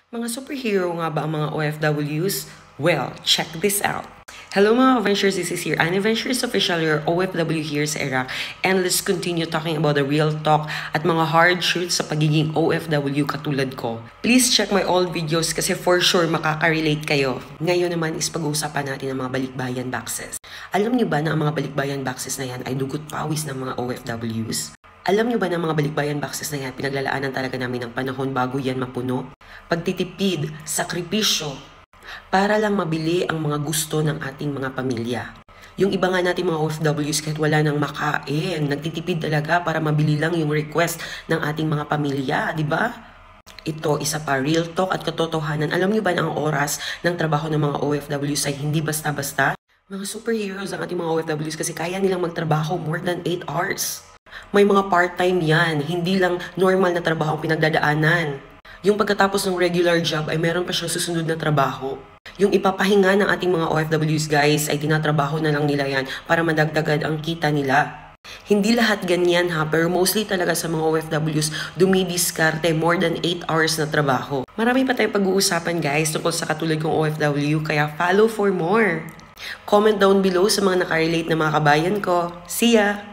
Mga superhero nga ba ang mga OFWs? Well, check this out. Hello mga Ventures, this is your Annie Ventures official, your OFW here sa Iraq. And let's continue talking about the real talk at mga hard truths sa pagiging OFW katulad ko. Please check my old videos kasi for sure makaka-relate kayo. Ngayon naman is pag-uusapan natin ang mga balikbayan boxes. Alam niyo ba na ang mga balikbayan boxes na yan ay dugot pawis ng mga OFWs? Alam niyo ba na mga balikbayan boxes na yan, pinaglalaanan talaga namin ng panahon bago yan mapuno? Pagtitipid, sakripisyo, para lang mabili ang mga gusto ng ating mga pamilya. Yung iba nga natin mga OFWs kahit wala nang makain, nagtitipid talaga para mabili lang yung request ng ating mga pamilya, di ba? Ito, isa pa, real talk at katotohanan. Alam niyo ba na ang oras ng trabaho ng mga OFWs ay hindi basta-basta? Mga superheroes ang ating mga OFWs kasi kaya nilang magtrabaho more than 8 hours. May mga part-time yan, hindi lang normal na trabaho ang pinagdadaanan. Yung pagkatapos ng regular job ay meron pa siyang susunod na trabaho. Yung ipapahinga ng ating mga OFWs guys ay tinatrabaho na lang nila yan para madagdagan ang kita nila. Hindi lahat ganyan ha, pero mostly talaga sa mga OFWs dumidiskarte more than 8 hours na trabaho. Marami pa tayong pag-uusapan guys tungkol sa katulad kong OFW, kaya follow for more. Comment down below sa mga nakarelate na mga kabayan ko. See ya!